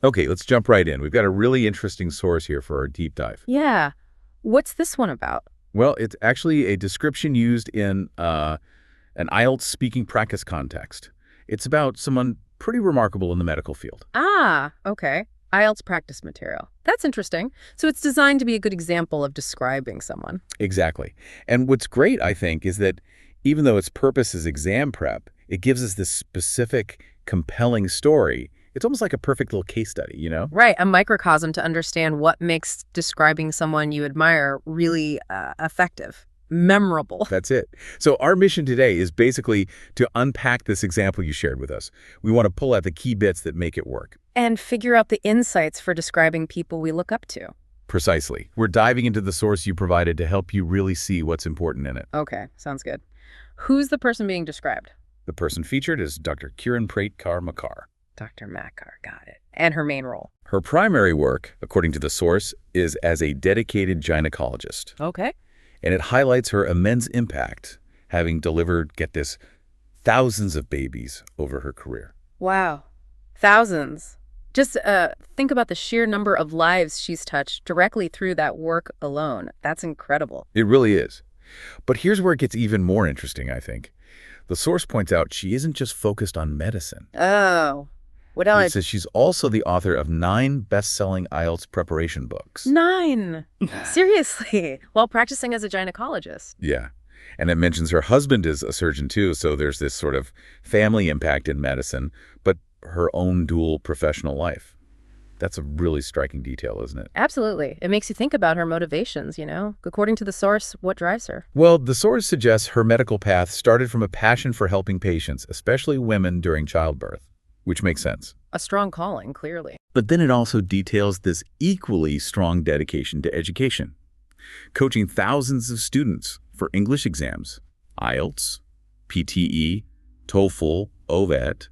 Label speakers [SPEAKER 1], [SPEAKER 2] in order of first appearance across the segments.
[SPEAKER 1] Okay, let's jump right in. We've got a really interesting source here for our deep dive.
[SPEAKER 2] Yeah. What's this one about?
[SPEAKER 1] Well, it's actually a description used in an IELTS speaking practice context. It's about someone pretty remarkable in the medical field.
[SPEAKER 2] Ah, okay. IELTS practice material. That's interesting. So it's designed to be a good example of describing someone.
[SPEAKER 1] Exactly. And what's great, I think, is that even though its purpose is exam prep, it gives us this specific, compelling story. It's almost like a perfect little case study, you know?
[SPEAKER 2] Right, a microcosm to understand what makes describing someone you admire really effective, memorable.
[SPEAKER 1] That's it. So our mission today is basically to unpack this example you shared with us. We want to pull out the key bits that make it work.
[SPEAKER 2] And figure out the insights for describing people we look up to.
[SPEAKER 1] Precisely. We're diving into the source you provided to help you really see what's important in it.
[SPEAKER 2] Okay, sounds good. Who's the person being described?
[SPEAKER 1] The person featured is Dr. Kiran Makkar.
[SPEAKER 2] Dr. Makkar, got it. And her main role?
[SPEAKER 1] Her primary work, according to the source, is as a dedicated gynecologist.
[SPEAKER 2] Okay.
[SPEAKER 1] And it highlights her immense impact, having delivered, get this, thousands of babies over her career.
[SPEAKER 2] Wow. Thousands. Just think about the sheer number of lives she's touched directly through that work alone. That's incredible.
[SPEAKER 1] It really is. But here's where it gets even more interesting, I think. The source points out she isn't just focused on medicine.
[SPEAKER 2] Oh. What else?
[SPEAKER 1] It says she's also the author of 9 best-selling IELTS preparation books.
[SPEAKER 2] 9? Seriously? While practicing as a gynecologist?
[SPEAKER 1] Yeah. And it mentions her husband is a surgeon too, so there's this sort of family impact in medicine, but her own dual professional life. That's a really striking detail, isn't it?
[SPEAKER 2] Absolutely. It makes you think about her motivations, you know? According to the source, what drives her?
[SPEAKER 1] Well, the source suggests her medical path started from a passion for helping patients, especially women during childbirth, which makes sense.
[SPEAKER 2] A strong calling, clearly.
[SPEAKER 1] But then it also details this equally strong dedication to education, coaching thousands of students for English exams, IELTS, PTE, TOEFL, OVET.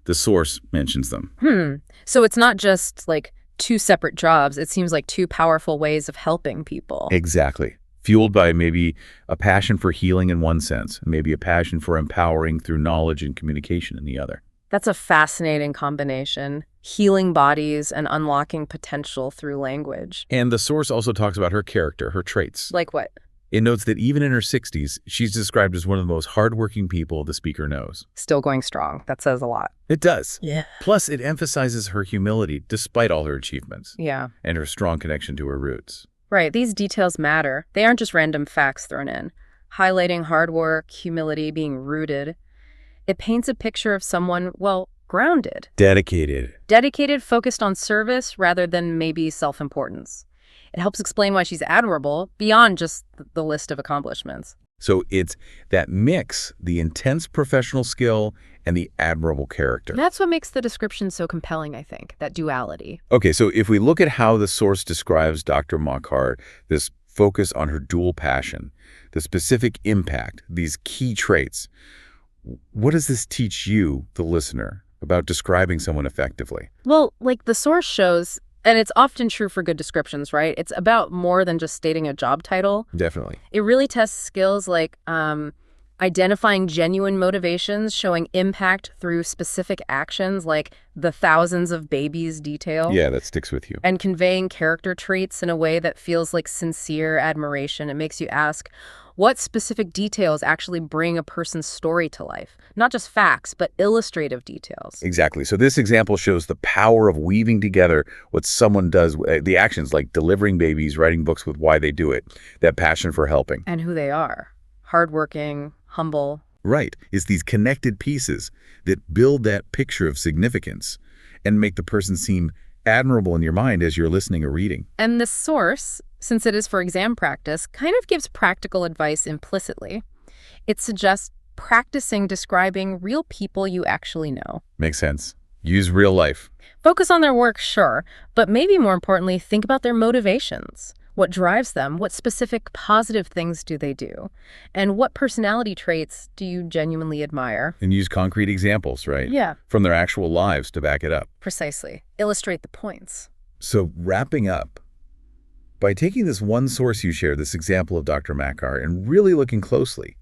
[SPEAKER 1] The source mentions them.
[SPEAKER 2] So it's not just like 2 separate jobs. It seems like 2 powerful ways of helping people.
[SPEAKER 1] Exactly. Fueled by maybe a passion for healing in one sense, maybe a passion for empowering through knowledge and communication in the other.
[SPEAKER 2] That's a fascinating combination. Healing bodies and unlocking potential through language.
[SPEAKER 1] And the source also talks about her character, her traits.
[SPEAKER 2] Like what?
[SPEAKER 1] It notes that even in her 60s, she's described as one of the most hardworking people the speaker knows.
[SPEAKER 2] Still going strong. That says a lot.
[SPEAKER 1] It does.
[SPEAKER 2] Yeah.
[SPEAKER 1] Plus, it emphasizes her humility despite all her achievements.
[SPEAKER 2] Yeah.
[SPEAKER 1] And her strong connection to her roots.
[SPEAKER 2] Right. These details matter. They aren't just random facts thrown in. Highlighting hard work, humility, being rooted. It paints a picture of someone, well, grounded.
[SPEAKER 1] Dedicated.
[SPEAKER 2] Dedicated, focused on service rather than maybe self-importance. It helps explain why she's admirable beyond just the list of accomplishments.
[SPEAKER 1] So it's that mix, the intense professional skill and the admirable character.
[SPEAKER 2] That's what makes the description so compelling, I think, that duality.
[SPEAKER 1] Okay, so if we look at how the source describes Dr. Makkar, this focus on her dual passion, the specific impact, these key traits, what does this teach you, the listener, about describing someone effectively?
[SPEAKER 2] Well, like the source shows, and it's often true for good descriptions, right? It's about more than just stating a job title.
[SPEAKER 1] Definitely.
[SPEAKER 2] It really tests skills like identifying genuine motivations, showing impact through specific actions like the thousands of babies detail.
[SPEAKER 1] Yeah, that sticks with you.
[SPEAKER 2] And conveying character traits in a way that feels like sincere admiration. It makes you ask, what specific details actually bring a person's story to life? Not just facts, but illustrative details.
[SPEAKER 1] Exactly. So this example shows the power of weaving together what someone does, the actions like delivering babies, writing books with why they do it, that passion for helping.
[SPEAKER 2] And who they are. Hardworking, humble.
[SPEAKER 1] Right. It's these connected pieces that build that picture of significance and make the person seem admirable in your mind as you're listening or reading.
[SPEAKER 2] And the source, since it is for exam practice, kind of gives practical advice implicitly. It suggests practicing describing real people you actually know.
[SPEAKER 1] Makes sense. Use real life.
[SPEAKER 2] Focus on their work, sure, but maybe more importantly, think about their motivations. What drives them? What specific positive things do they do? And what personality traits do you genuinely admire?
[SPEAKER 1] And use concrete examples, right?
[SPEAKER 2] Yeah.
[SPEAKER 1] From their actual lives to back it up.
[SPEAKER 2] Precisely. Illustrate the points.
[SPEAKER 1] So wrapping up, by taking this one source you shared, this example of Dr. Makkar, and really looking closely,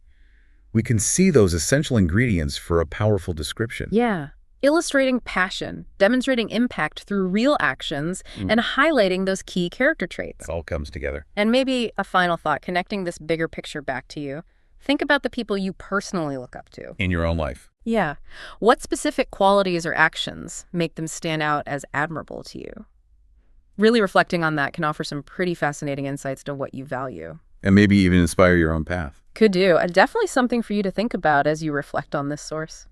[SPEAKER 1] we can see those essential ingredients for a powerful description.
[SPEAKER 2] Yeah. Illustrating passion, demonstrating impact through real actions, and highlighting those key character traits.
[SPEAKER 1] It all comes together.
[SPEAKER 2] And maybe a final thought, connecting this bigger picture back to you. Think about the people you personally look up to.
[SPEAKER 1] In your own life.
[SPEAKER 2] Yeah. What specific qualities or actions make them stand out as admirable to you? Really reflecting on that can offer some pretty fascinating insights to what you value.
[SPEAKER 1] And maybe even inspire your own path.
[SPEAKER 2] Could do. Definitely something for you to think about as you reflect on this source.